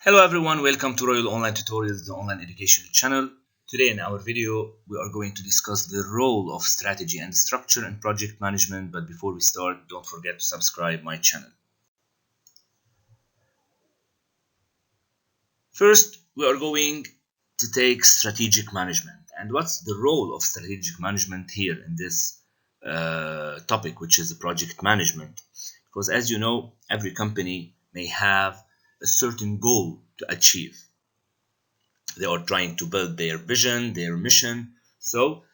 Hello everyone, welcome to Royal Online Tutorials, the online education channel. Today in our video, we are going to discuss the role of strategy and structure in project management. But before we start, don't forget to subscribe my channel. First, we are going to take strategic management. And what's the role of strategic management here in this topic, which is project management? Because as you know, every company may have a certain goal to achieve. They are trying to build their vision, their mission. So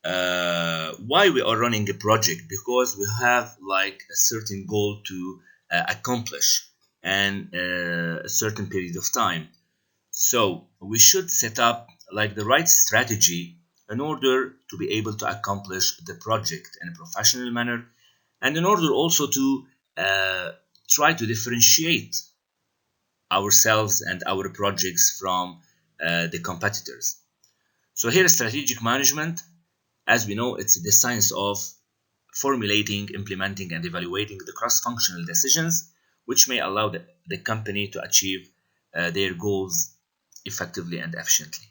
why we are running a project? Because we have like a certain goal to accomplish and a certain period of time. So we should set up like the right strategy in order to be able to accomplish the project in a professional manner, and in order also to try to differentiate ourselves and our projects from the competitors. So here, strategic management, as we know, it's the science of formulating, implementing, and evaluating the cross-functional decisions which may allow the company to achieve their goals effectively and efficiently.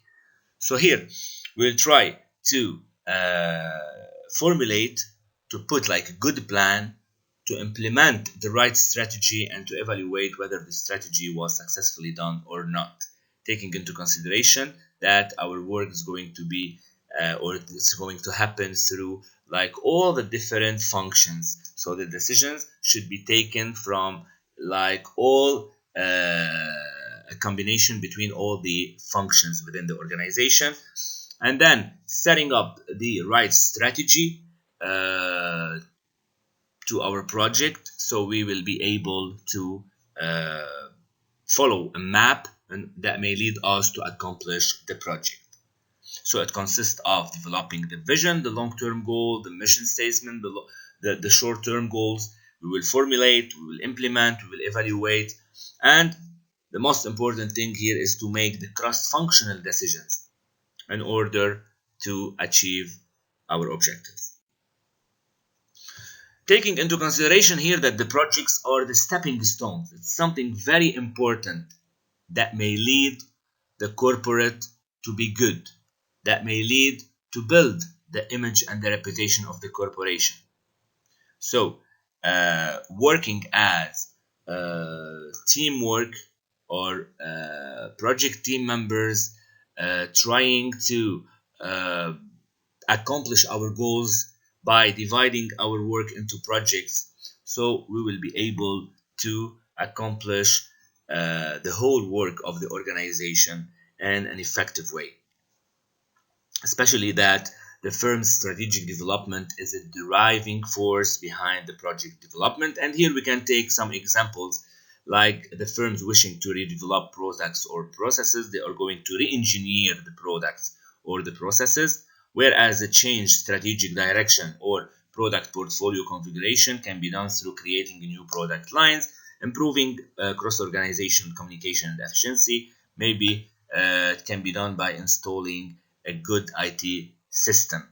So here we'll try to formulate, to put like a good plan, to implement the right strategy, and to evaluate whether the strategy was successfully done or not, taking into consideration that our work is going to be or it's going to happen through like all the different functions. So the decisions should be taken from like all a combination between all the functions within the organization, and then setting up the right strategy to our project, so we will be able to follow a map and that may lead us to accomplish the project. So it consists of developing the vision, the long-term goal, the mission statement, the short-term goals. We will formulate, we will implement, we will evaluate, and the most important thing here is to make the cross-functional decisions in order to achieve our objectives. Taking into consideration here that the projects are the stepping stones, it's something very important that may lead the corporate to be good, that may lead to build the image and the reputation of the corporation. So working as teamwork or project team members, trying to accomplish our goals by dividing our work into projects, so we will be able to accomplish the whole work of the organization in an effective way. Especially that the firm's strategic development is a driving force behind the project development. And here we can take some examples, like the firms wishing to redevelop products or processes, they are going to re-engineer the products or the processes, whereas a change strategic direction or product portfolio configuration can be done through creating new product lines, improving cross-organization communication and efficiency. Maybe it can be done by installing a good IT system.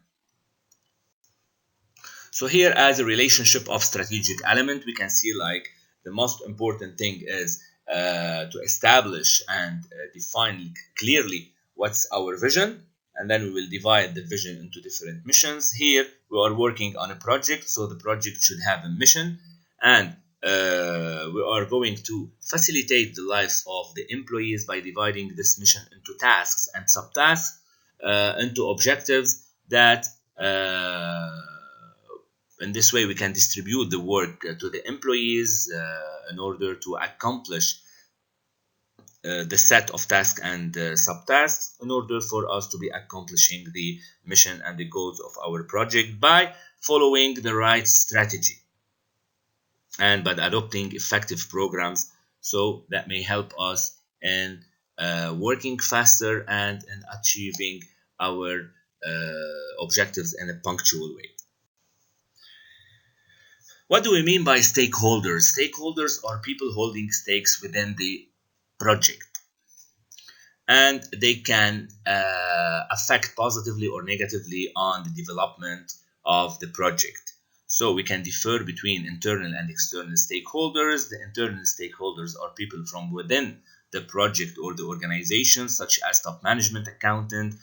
So here, as a relationship of strategic element, we can see like the most important thing is to establish and define clearly what's our vision, and then we will divide the vision into different missions. Here we are working on a project, so the project should have a mission, and we are going to facilitate the lives of the employees by dividing this mission into tasks and subtasks, into objectives that in this way we can distribute the work to the employees in order to accomplish the set of tasks and subtasks in order for us to be accomplishing the mission and the goals of our project by following the right strategy and by adopting effective programs, so that may help us in working faster and in achieving our objectives in a punctual way. What do we mean by stakeholders? Stakeholders are people holding stakes within the project, and they can affect positively or negatively on the development of the project. So we can differ between internal and external stakeholders. The internal stakeholders are people from within the project or the organization, such as top management, accountant,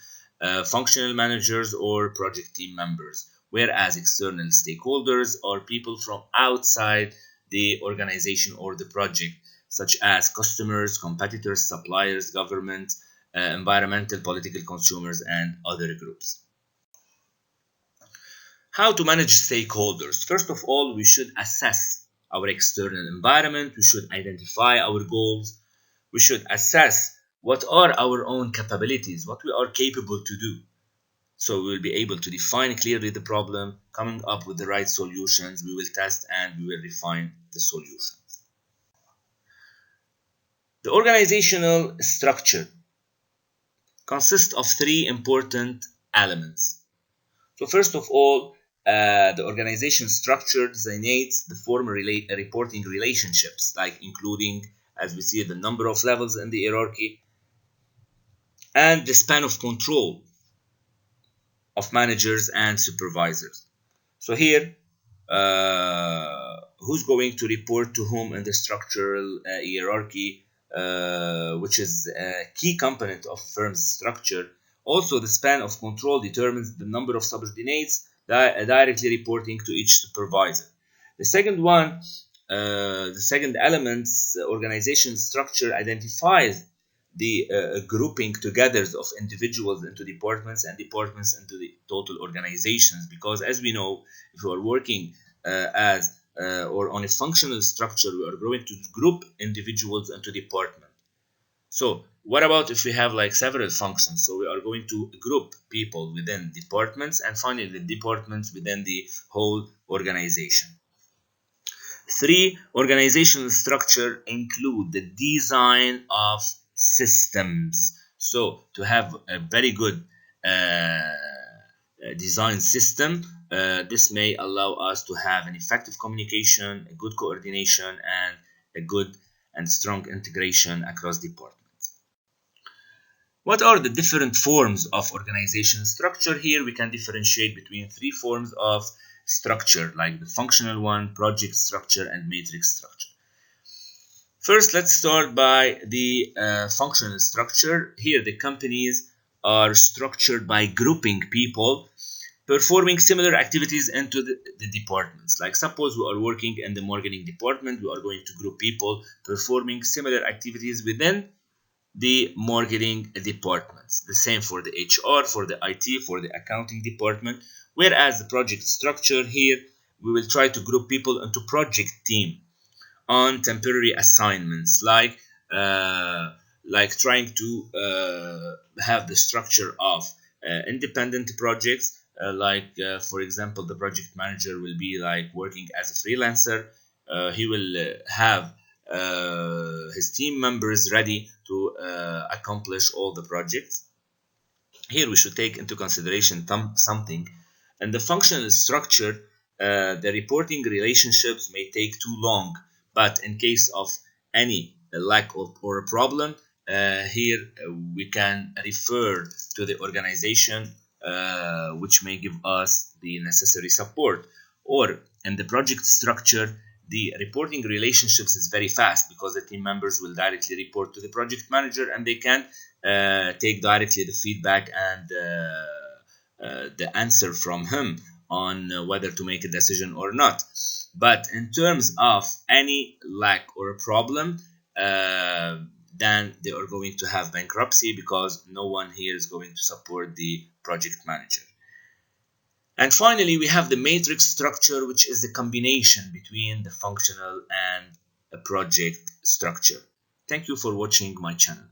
functional managers, or project team members, whereas external stakeholders are people from outside the organization or the project, such as customers, competitors, suppliers, government, environmental, political, consumers, and other groups. How to manage stakeholders? First of all, we should assess our external environment. We should identify our goals. We should assess what are our own capabilities, what we are capable to do. So we will be able to define clearly the problem, coming up with the right solutions. We will test and we will refine the solutions. The organizational structure consists of three important elements. So first of all, the organization structure designates the formal reporting relationships, like including, as we see, the number of levels in the hierarchy and the span of control of managers and supervisors. So here, who's going to report to whom in the structural hierarchy, which is a key component of firm's structure. Also, the span of control determines the number of subordinates directly reporting to each supervisor. The second one, the second element, organization structure identifies the grouping together of individuals into departments and departments into the total organizations, because as we know, if you are working as or on a functional structure, we are going to group individuals into departments. So what about if we have like several functions? So we are going to group people within departments and finally the departments within the whole organization. Three, organizational structure include the design of systems. So to have a very good design system, this may allow us to have an effective communication, a good coordination, and a good and strong integration across departments. What are the different forms of organization structure? Here we can differentiate between three forms of structure, like the functional one, project structure, and matrix structure. First, let's start by the functional structure. Here the companies are structured by grouping people performing similar activities into the departments. Like suppose we are working in the marketing department, we are going to group people performing similar activities within the marketing departments. The same for the HR, for the IT, for the accounting department. Whereas the project structure here, we will try to group people into project team on temporary assignments, like trying to have the structure of independent projects. For example, the project manager will be like working as a freelancer. He will have his team members ready to accomplish all the projects. Here we should take into consideration something. In the functional structure, the reporting relationships may take too long, but in case of any lack of or a problem, here we can refer to the organization which may give us the necessary support. Or in the project structure, the reporting relationships is very fast because the team members will directly report to the project manager and they can take directly the feedback and the answer from him on whether to make a decision or not. But in terms of any lack or a problem, then they are going to have bankruptcy because no one here is going to support the project manager. And finally, we have the matrix structure, which is the combination between the functional and a project structure. Thank you for watching my channel.